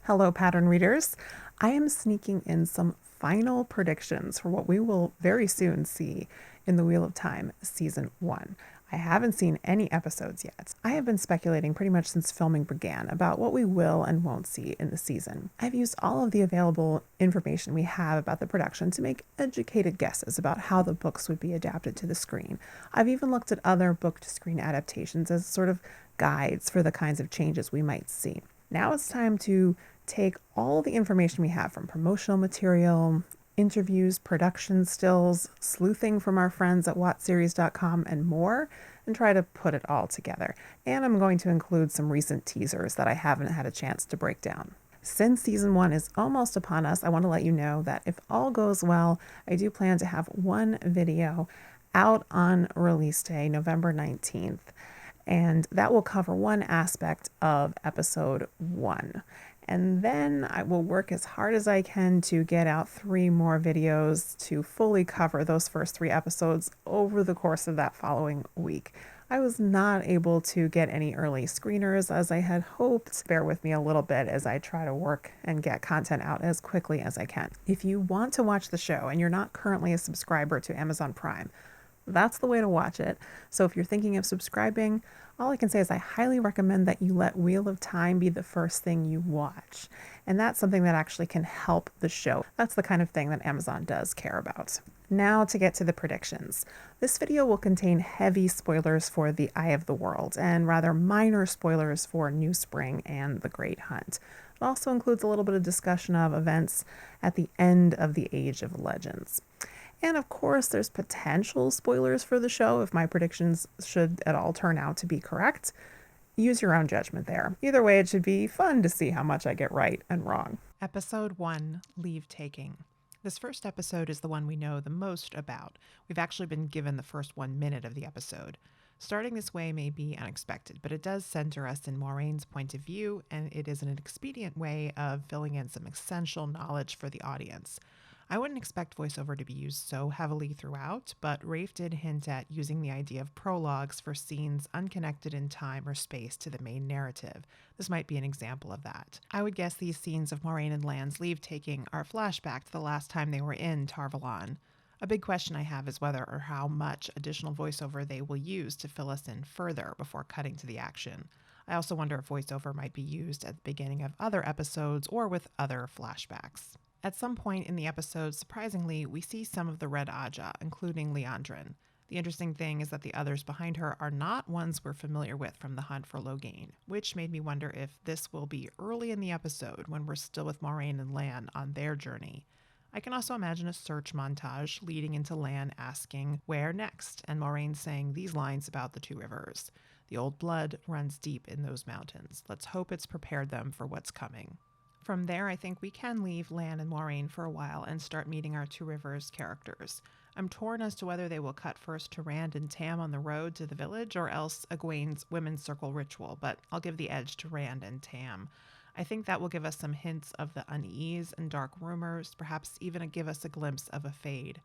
Hello, pattern readers. I am sneaking in some final predictions for what we will very soon see in the Wheel of Time Season 1. I haven't seen any episodes yet. I have been speculating pretty much since filming began about what we will and won't see in the season. I've used all of the available information we have about the production to make educated guesses about how the books would be adapted to the screen. I've even looked at other book-to-screen adaptations as sort of guides for the kinds of changes we might see. Now it's time to take all the information we have from promotional material, interviews, production stills, sleuthing from our friends at WoTSeries.com, and more, and try to put it all together. And I'm going to include some recent teasers that I haven't had a chance to break down. Since season 1 is almost upon us, I want to let you know that if all goes well, I do plan to have one video out on release day, November 19th. And that will cover one aspect of episode 1. And then I will work as hard as I can to get out 3 more videos to fully cover those first 3 episodes over the course of that following week. I was not able to get any early screeners as I had hoped. Bear with me a little bit as I try to work and get content out as quickly as I can. If you want to watch the show and you're not currently a subscriber to Amazon Prime, that's the way to watch it. So if you're thinking of subscribing, all I can say is I highly recommend that you let Wheel of Time be the first thing you watch. And that's something that actually can help the show. That's the kind of thing that Amazon does care about. Now to get to the predictions. This video will contain heavy spoilers for The Eye of the World and rather minor spoilers for New Spring and The Great Hunt. It also includes a little bit of discussion of events at the end of the Age of Legends. And of course, there's potential spoilers for the show if my predictions should at all turn out to be correct. Use your own judgment there. Either way, it should be fun to see how much I get right and wrong. Episode 1, Leavetaking. This first episode is the one we know the most about. We've actually been given the first 1 minute of the episode. Starting this way may be unexpected, but it does center us in Moiraine's point of view, and it is an expedient way of filling in some essential knowledge for the audience. I wouldn't expect voiceover to be used so heavily throughout, but Rafe did hint at using the idea of prologues for scenes unconnected in time or space to the main narrative. This might be an example of that. I would guess these scenes of Moiraine and Lan's leave-taking are a flashback to the last time they were in Valon. A big question I have is whether or how much additional voiceover they will use to fill us in further before cutting to the action. I also wonder if voiceover might be used at the beginning of other episodes or with other flashbacks. At some point in the episode, surprisingly, we see some of the Red Aja, including Liandrin. The interesting thing is that the others behind her are not ones we're familiar with from the hunt for Logain, which made me wonder if this will be early in the episode when we're still with Moiraine and Lan on their journey. I can also imagine a search montage leading into Lan asking where next, and Moiraine saying these lines about the 2 rivers. The old blood runs deep in those mountains. Let's hope it's prepared them for what's coming. From there, I think we can leave Lan and Moiraine for a while and start meeting our 2 Rivers characters. I'm torn as to whether they will cut first to Rand and Tam on the road to the village or else Egwene's Women's Circle ritual, but I'll give the edge to Rand and Tam. I think that will give us some hints of the unease and dark rumors, perhaps even give us a glimpse of a fade.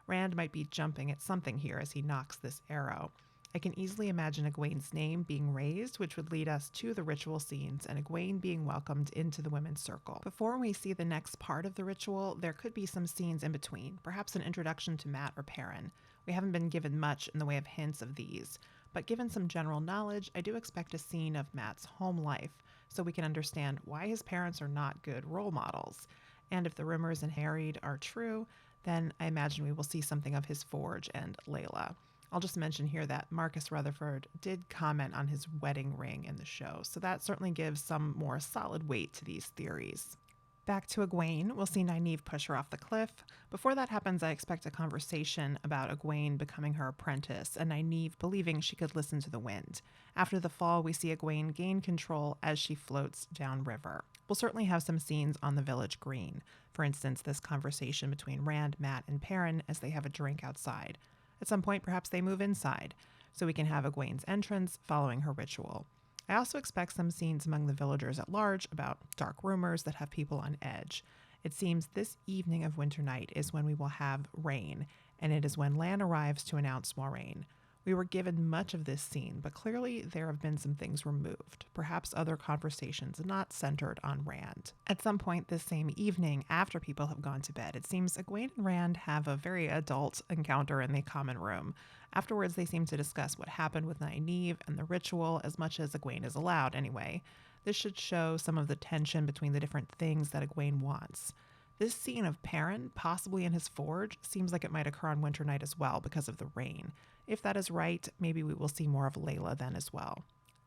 Rand might be jumping at something here as he knocks this arrow. I can easily imagine Egwene's name being raised, which would lead us to the ritual scenes and Egwene being welcomed into the women's circle. Before we see the next part of the ritual, there could be some scenes in between, perhaps an introduction to Mat or Perrin. We haven't been given much in the way of hints of these, but given some general knowledge, I do expect a scene of Mat's home life, so we can understand why his parents are not good role models. And if the rumors in Harried are true, then I imagine we will see something of his forge and Layla. I'll just mention here that Marcus Rutherford did comment on his wedding ring in the show, so that certainly gives some more solid weight to these theories. Back to Egwene, we'll see Nynaeve push her off the cliff. Before that happens, I expect a conversation about Egwene becoming her apprentice and Nynaeve believing she could listen to the wind. After the fall, we see Egwene gain control as she floats downriver. We'll certainly have some scenes on the village green. For instance, this conversation between Rand, Mat, and Perrin as they have a drink outside. At some point, perhaps they move inside, so we can have Egwene's entrance following her ritual. I also expect some scenes among the villagers at large about dark rumors that have people on edge. It seems this evening of Winter Night is when we will have rain, and it is when Lan arrives to announce Moiraine. We were given much of this scene, but clearly there have been some things removed, perhaps other conversations not centered on Rand. At some point this same evening, after people have gone to bed, it seems Egwene and Rand have a very adult encounter in the common room. Afterwards, they seem to discuss what happened with Nynaeve and the ritual, as much as Egwene is allowed anyway. This should show some of the tension between the different things that Egwene wants. This scene of Perrin, possibly in his forge, seems like it might occur on Winter Night as well because of the rain. If that is right, maybe we will see more of Layla then as well.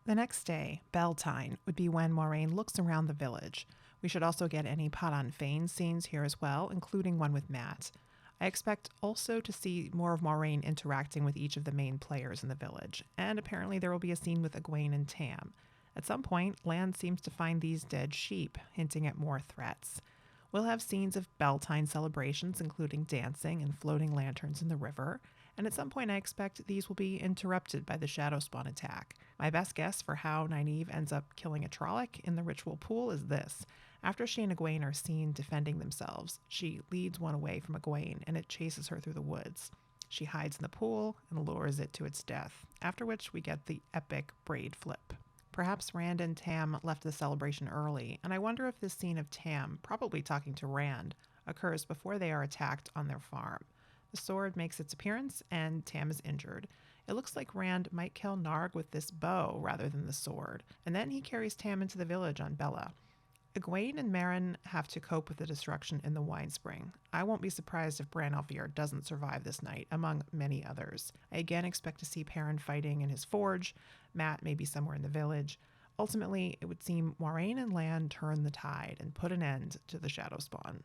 The next day, Beltane, would be when Moiraine looks around the village. We should also get any Padan Fain scenes here as well, including one with Mat. I expect also to see more of Moiraine interacting with each of the main players in the village, and apparently there will be a scene with Egwene and Tam. At some point, Lan seems to find these dead sheep, hinting at more threats. We'll have scenes of Beltane celebrations, including dancing and floating lanterns in the river, and at some point I expect these will be interrupted by the Shadowspawn attack. My best guess for how Nynaeve ends up killing a Trolloc in the ritual pool is this. After she and Egwene are seen defending themselves, she leads one away from Egwene, and it chases her through the woods. She hides in the pool and lures it to its death, after which we get the epic braid flip. Perhaps Rand and Tam left the celebration early, and I wonder if this scene of Tam, probably talking to Rand, occurs before they are attacked on their farm. The sword makes its appearance, and Tam is injured. It looks like Rand might kill Narg with this bow rather than the sword, and then he carries Tam into the village on Bella. Egwene and Meryn have to cope with the destruction in the wine spring. I won't be surprised if Bran al'Vere doesn't survive this night, among many others. I again expect to see Perrin fighting in his forge, Mat may be somewhere in the village. Ultimately, it would seem Moiraine and Lan turn the tide and put an end to the Shadowspawn.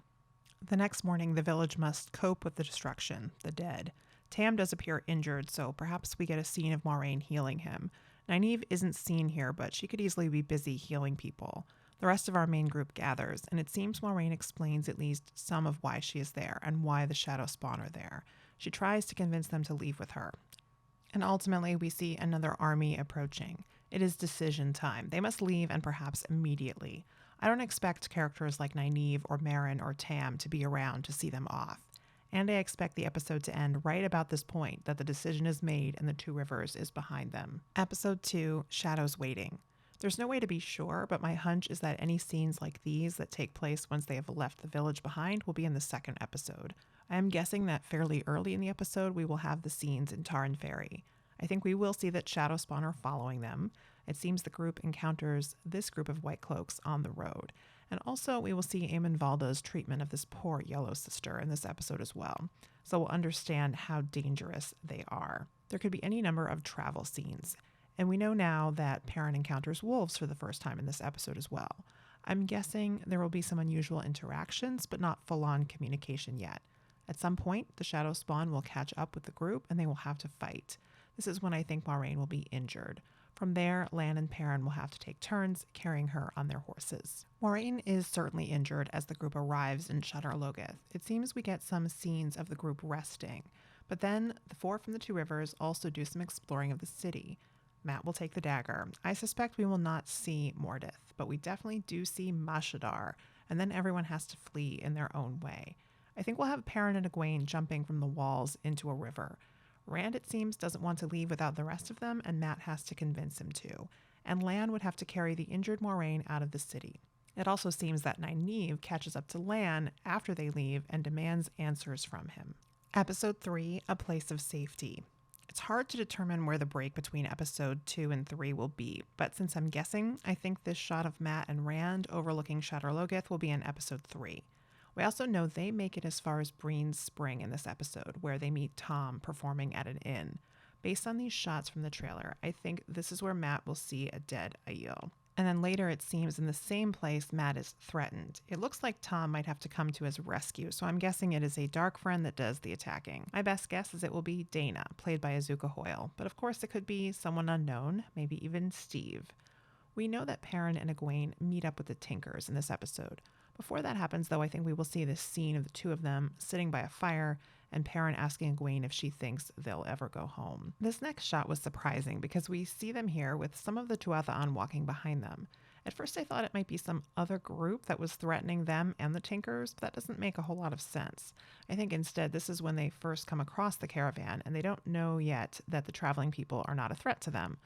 The next morning, the village must cope with the destruction, the dead. Tam does appear injured, so perhaps we get a scene of Moiraine healing him. Nynaeve isn't seen here, but she could easily be busy healing people. The rest of our main group gathers, and it seems Moiraine explains at least some of why she is there and why the Shadowspawn are there. She tries to convince them to leave with her. And ultimately, we see another army approaching. It is decision time. They must leave, and perhaps immediately. I don't expect characters like Nynaeve or Meryn or Tam to be around to see them off. And I expect the episode to end right about this point, that the decision is made and the Two Rivers is behind them. Episode 2, Shadows Waiting. There's no way to be sure, but my hunch is that any scenes like these that take place once they have left the village behind will be in the second episode. I am guessing that fairly early in the episode we will have the scenes in Tarn Ferry. I think we will see that Shadowspawn are following them. It seems the group encounters this group of White Cloaks on the road. And also we will see Aemon Valda's treatment of this poor Yellow Sister in this episode as well. So we'll understand how dangerous they are. There could be any number of travel scenes. And we know now that Perrin encounters wolves for the first time in this episode as well. I'm guessing there will be some unusual interactions, but not full-on communication yet. At some point, the Shadowspawn will catch up with the group and they will have to fight. This is when I think Moiraine will be injured. From there, Lan and Perrin will have to take turns carrying her on their horses. Moiraine is certainly injured as the group arrives in Shadar Logoth. It seems we get some scenes of the group resting. But then, the four from the Two Rivers also do some exploring of the city. Mat will take the dagger. I suspect we will not see Mordeth, but we definitely do see Mashadar, and then everyone has to flee in their own way. I think we'll have Perrin and Egwene jumping from the walls into a river. Rand, it seems, doesn't want to leave without the rest of them, and Mat has to convince him to. And Lan would have to carry the injured Moiraine out of the city. It also seems that Nynaeve catches up to Lan after they leave and demands answers from him. Episode 3, A Place of Safety. It's hard to determine where the break between episode 2 and 3 will be, but since I'm guessing, I think this shot of Mat and Rand overlooking Shadar Logoth will be in episode 3. We also know they make it as far as Breen's Spring in this episode, where they meet Tom performing at an inn. Based on these shots from the trailer, I think this is where Mat will see a dead Aiel. And then later it seems in the same place Mat is threatened. It looks like Tom might have to come to his rescue, so I'm guessing it is a dark friend that does the attacking. My best guess is it will be Dana, played by Azuka Hoyle, but of course it could be someone unknown, maybe even Steve. We know that Perrin and Egwene meet up with the Tinkers in this episode. Before that happens, though, I think we will see this scene of the two of them sitting by a fire and Perrin asking Egwene if she thinks they'll ever go home. This next shot was surprising because we see them here with some of the Tuatha'an walking behind them. At first I thought it might be some other group that was threatening them and the Tinkers, but that doesn't make a whole lot of sense. I think instead this is when they first come across the caravan and they don't know yet that the traveling people are not a threat to them.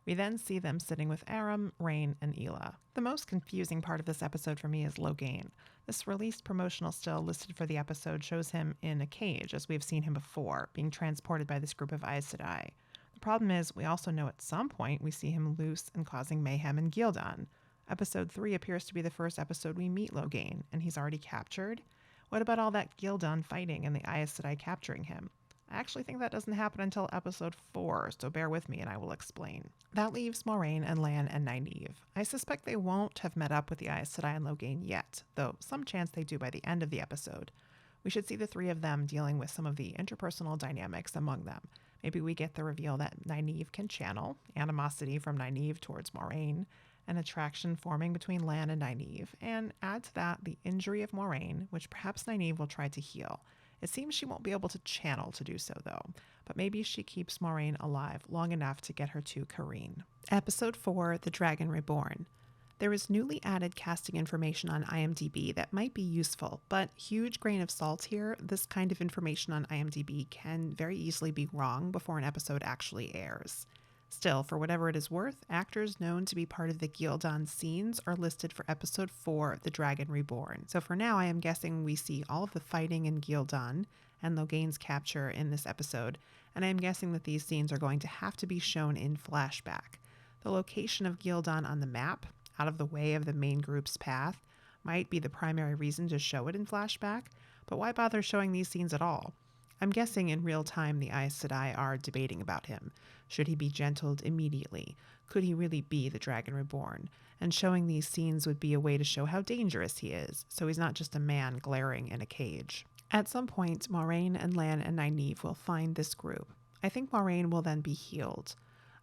We then see them sitting with Aram, Rain, and Ela. The most confusing part of this episode for me is Logain. This released promotional still listed for the episode shows him in a cage, as we've seen him before, being transported by this group of Aes Sedai. The problem is, we also know at some point we see him loose and causing mayhem in Gildan. Episode 3 appears to be the first episode we meet Logain, and he's already captured? What about all that Gildan fighting and the Aes Sedai capturing him? I actually think that doesn't happen until episode 4, so bear with me and I will explain. That leaves Moraine and Lan and Nynaeve. I suspect they won't have met up with the Aes Sedai and Logain yet, though some chance they do by the end of the episode. We should see the three of them dealing with some of the interpersonal dynamics among them. Maybe we get the reveal that Nynaeve can channel, animosity from Nynaeve towards Moraine, an attraction forming between Lan and Nynaeve, and add to that the injury of Moraine, which perhaps Nynaeve will try to heal. It seems she won't be able to channel to do so, though, but maybe she keeps Moraine alive long enough to get her to Kareen. Episode 4, The Dragon Reborn. There is newly added casting information on IMDb that might be useful, but huge grain of salt here. This kind of information on IMDb can very easily be wrong before an episode actually airs. Still, for whatever it is worth, actors known to be part of the Gildan scenes are listed for episode 4, The Dragon Reborn. So for now, I am guessing we see all of the fighting in Gildan and Logain's capture in this episode, and I am guessing that these scenes are going to have to be shown in flashback. The location of Gildan on the map, out of the way of the main group's path, might be the primary reason to show it in flashback, but why bother showing these scenes at all? I'm guessing in real time the Aes Sedai are debating about him. Should he be gentled immediately? Could he really be the Dragon Reborn? And showing these scenes would be a way to show how dangerous he is, so he's not just a man glaring in a cage. At some point, Moraine and Lan and Nynaeve will find this group. I think Moraine will then be healed.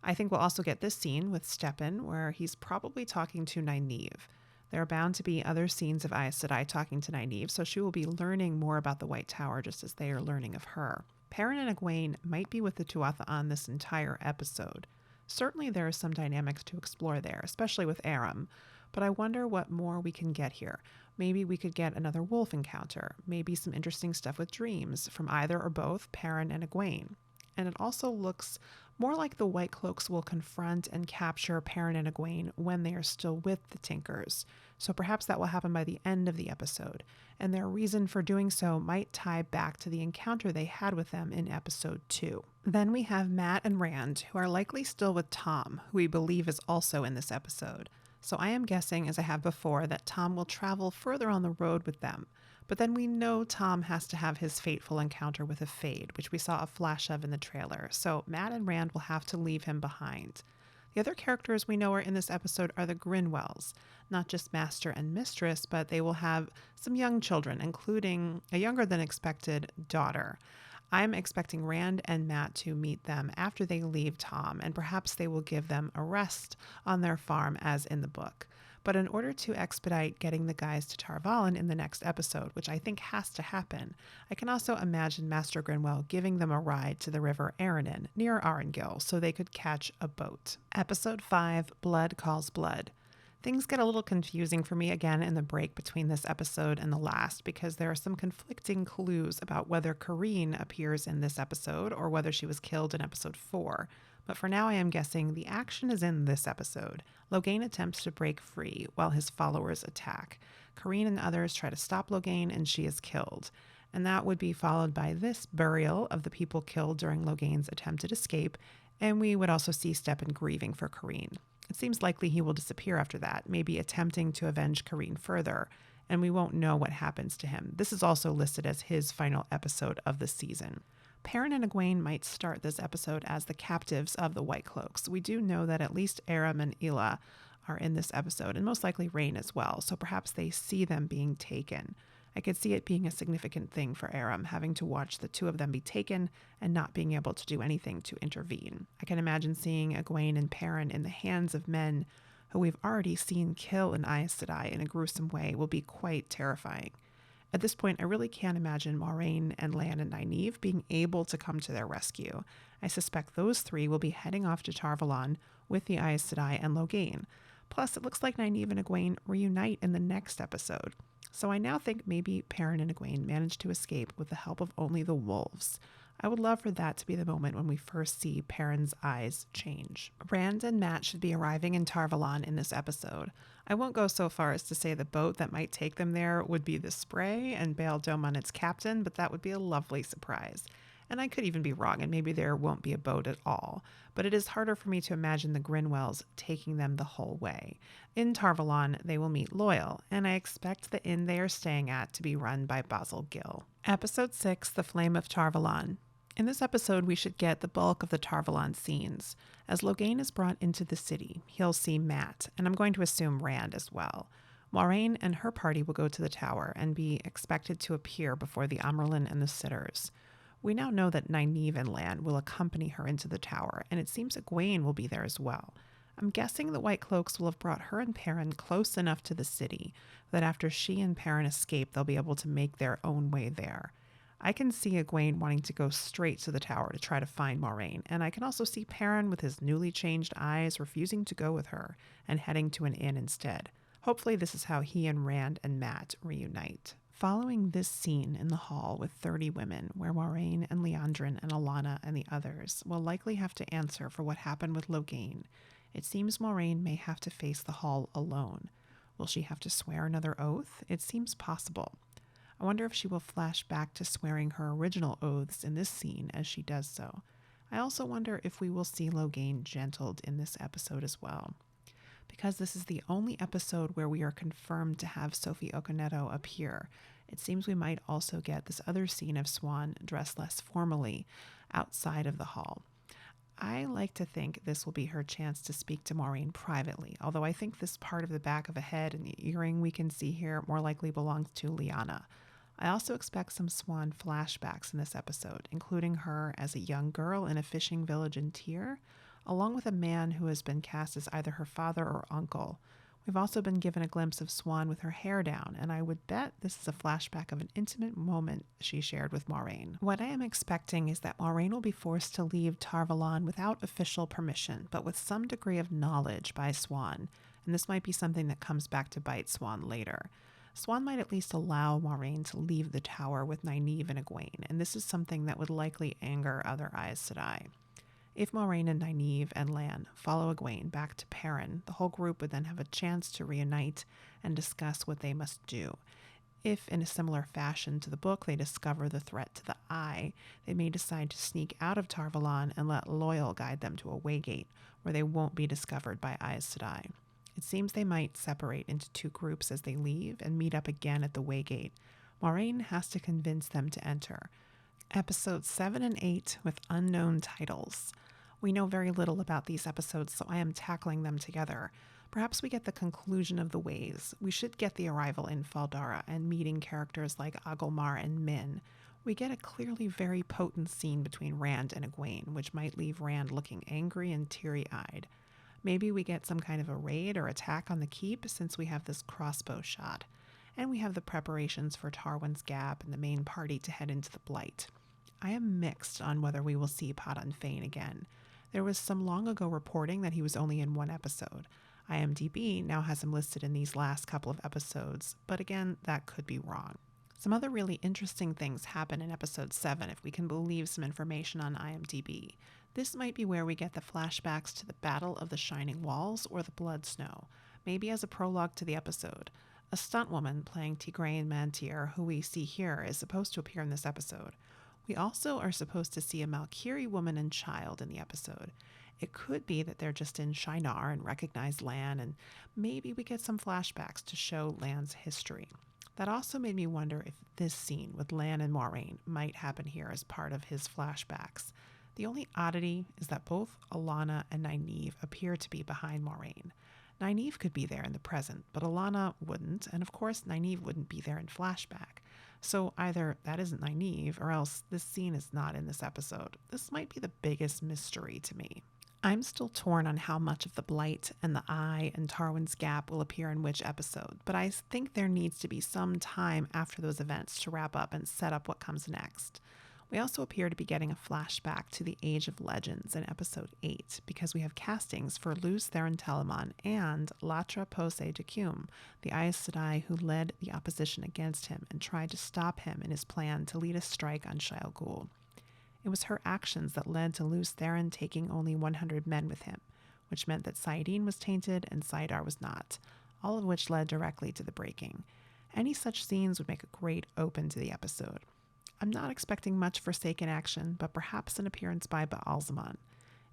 I think we'll also get this scene with Stepan, where he's probably talking to Nynaeve. There are bound to be other scenes of Aes Sedai talking to Nynaeve, so she will be learning more about the White Tower just as they are learning of her. Perrin and Egwene might be with the Tuatha on this entire episode. Certainly there are some dynamics to explore there, especially with Aram, but I wonder what more we can get here. Maybe we could get another wolf encounter, maybe some interesting stuff with dreams from either or both Perrin and Egwene. And it also looks more like the White Cloaks will confront and capture Perrin and Egwene when they are still with the Tinkers. So perhaps that will happen by the end of the episode, and their reason for doing so might tie back to the encounter they had with them in episode 2. Then we have Mat and Rand, who are likely still with Tom, who we believe is also in this episode. So I am guessing, as I have before, that Tom will travel further on the road with them. But then we know Tom has to have his fateful encounter with a Fade, which we saw a flash of in the trailer. So Mat and Rand will have to leave him behind. The other characters we know are in this episode are the Grinwells. Not just Master and Mistress, but they will have some young children, including a younger than expected daughter. I'm expecting Rand and Mat to meet them after they leave Tom, and perhaps they will give them a rest on their farm as in the book. But in order to expedite getting the guys to Tar Valon in the next episode, which I think has to happen, I can also imagine Master Grinwell giving them a ride to the river Aranin near Arengil so they could catch a boat. Episode 5, Blood Calls Blood. Things get a little confusing for me again in the break between this episode and the last because there are some conflicting clues about whether Kareen appears in this episode or whether she was killed in episode 4. But for now I am guessing the action is in this episode. Logain attempts to break free while his followers attack. Kareen and others try to stop Logain and she is killed. And that would be followed by this burial of the people killed during Logain's attempted escape, and we would also see Stepan grieving for Kareen. It seems likely he will disappear after that, maybe attempting to avenge Kareen further, and we won't know what happens to him. This is also listed as his final episode of the season. Perrin and Egwene might start this episode as the captives of the White Cloaks. We do know that at least Aram and Ela are in this episode, and most likely Rain as well, so perhaps they see them being taken. I could see it being a significant thing for Aram, having to watch the two of them be taken and not being able to do anything to intervene. I can imagine seeing Egwene and Perrin in the hands of men who we've already seen kill an Aes Sedai in a gruesome way will be quite terrifying. At this point, I really can't imagine Moraine and Lan and Nynaeve being able to come to their rescue. I suspect those three will be heading off to Tar Valon with the Aes Sedai and Logain. Plus, it looks like Nynaeve and Egwene reunite in the next episode. So I now think maybe Perrin and Egwene managed to escape with the help of only the wolves. I would love for that to be the moment when we first see Perrin's eyes change. Rand and Mat should be arriving in Tar Valon in this episode. I won't go so far as to say the boat that might take them there would be the Spray and Bail Domon its captain, but that would be a lovely surprise. And I could even be wrong, and maybe there won't be a boat at all. But it is harder for me to imagine the Grinwells taking them the whole way. In Tar Valon, they will meet Loial, and I expect the inn they are staying at to be run by Basil Gill. Episode 6, The Flame of Tar Valon. In this episode, we should get the bulk of the Tar Valon scenes. As Logain is brought into the city, he'll see Mat, and I'm going to assume Rand as well. Moiraine and her party will go to the tower and be expected to appear before the Amyrlin and the Sitters. We now know that Nynaeve and Lan will accompany her into the tower, and it seems Egwene will be there as well. I'm guessing the White Cloaks will have brought her and Perrin close enough to the city that after she and Perrin escape, they'll be able to make their own way there. I can see Egwene wanting to go straight to the tower to try to find Moiraine, and I can also see Perrin with his newly changed eyes refusing to go with her and heading to an inn instead. Hopefully this is how he and Rand and Mat reunite. Following this scene in the hall with 30 women, where Moiraine and Liandrin and Alanna and the others will likely have to answer for what happened with Logain, it seems Moiraine may have to face the hall alone. Will she have to swear another oath? It seems possible. I wonder if she will flash back to swearing her original oaths in this scene as she does so. I also wonder if we will see Logain gentled in this episode as well. Because this is the only episode where we are confirmed to have Sophie Okoneto appear, it seems we might also get this other scene of Swan dressed less formally outside of the hall. I like to think this will be her chance to speak to Moiraine privately, although I think this part of the back of a head and the earring we can see here more likely belongs to Lyanna. I also expect some Swan flashbacks in this episode, including her as a young girl in a fishing village in Tyr, along with a man who has been cast as either her father or uncle. We've also been given a glimpse of Swan with her hair down, and I would bet this is a flashback of an intimate moment she shared with Moiraine. What I am expecting is that Moiraine will be forced to leave Tar Valon without official permission, but with some degree of knowledge by Swan, and this might be something that comes back to bite Swan later. Swan might at least allow Moiraine to leave the tower with Nynaeve and Egwene, and this is something that would likely anger other Aes Sedai. If Moiraine and Nynaeve and Lan follow Egwene back to Perrin, the whole group would then have a chance to reunite and discuss what they must do. If, in a similar fashion to the book, they discover the threat to the Eye, they may decide to sneak out of Tar Valon and let Loial guide them to a waygate, where they won't be discovered by Aes Sedai. It seems they might separate into two groups as they leave and meet up again at the waygate. Moiraine has to convince them to enter. Episodes 7 and 8 with unknown titles. We know very little about these episodes, so I am tackling them together. Perhaps we get the conclusion of the ways. We should get the arrival in Fal Dara and meeting characters like Agilmar and Min. We get a clearly very potent scene between Rand and Egwene, which might leave Rand looking angry and teary-eyed. Maybe we get some kind of a raid or attack on the keep since we have this crossbow shot. And we have the preparations for Tarwin's Gap and the main party to head into the Blight. I am mixed on whether we will see Padan Fain again. There was some long ago reporting that he was only in one episode. IMDb now has him listed in these last couple of episodes, but again, that could be wrong. Some other really interesting things happen in episode 7 if we can believe some information on IMDb. This might be where we get the flashbacks to the Battle of the Shining Walls or the Blood Snow, maybe as a prologue to the episode. A stunt woman playing Tigraine Mantir, who we see here, is supposed to appear in this episode. We also are supposed to see a Malkiri woman and child in the episode. It could be that they're just in Shinar and recognize Lan, and maybe we get some flashbacks to show Lan's history. That also made me wonder if this scene with Lan and Moiraine might happen here as part of his flashbacks. The only oddity is that both Alanna and Nynaeve appear to be behind Moiraine. Nynaeve could be there in the present, but Alanna wouldn't, and of course Nynaeve wouldn't be there in flashback. So either that isn't Nynaeve, or else this scene is not in this episode. This might be the biggest mystery to me. I'm still torn on how much of the Blight and the Eye and Tarwin's Gap will appear in which episode, but I think there needs to be some time after those events to wrap up and set up what comes next. We also appear to be getting a flashback to the Age of Legends in episode 8 because we have castings for Luz Theron Telamon and Latra Pose de Cume, the Aes Sedai who led the opposition against him and tried to stop him in his plan to lead a strike on Shayol Ghul. It was her actions that led to Luz Theron taking only 100 men with him, which meant that Saidin was tainted and Saidar was not, all of which led directly to the breaking. Any such scenes would make a great open to the episode. I'm not expecting much Forsaken action, but perhaps an appearance by Baalzamon.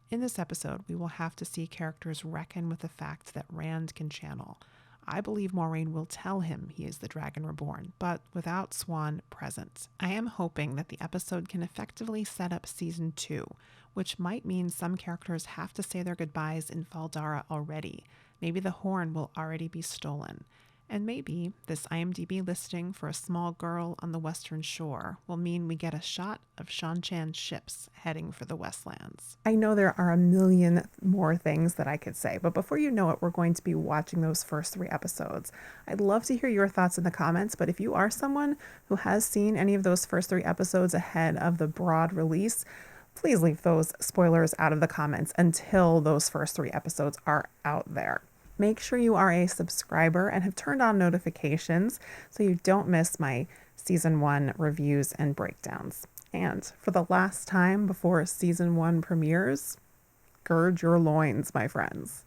In this episode, we will have to see characters reckon with the fact that Rand can channel. I believe Moiraine will tell him he is the Dragon Reborn, but without Swan present. I am hoping that the episode can effectively set up Season 2, which might mean some characters have to say their goodbyes in Valdara already. Maybe the horn will already be stolen. And maybe this IMDb listing for a small girl on the Western Shore will mean we get a shot of Shan-Chan's ships heading for the Westlands. I know there are a million more things that I could say, but before you know it, we're going to be watching those first 3 episodes. I'd love to hear your thoughts in the comments, but if you are someone who has seen any of those first 3 episodes ahead of the broad release, please leave those spoilers out of the comments until those first 3 episodes are out there. Make sure you are a subscriber and have turned on notifications so you don't miss my Season 1 reviews and breakdowns. And for the last time before Season 1 premieres, gird your loins, my friends.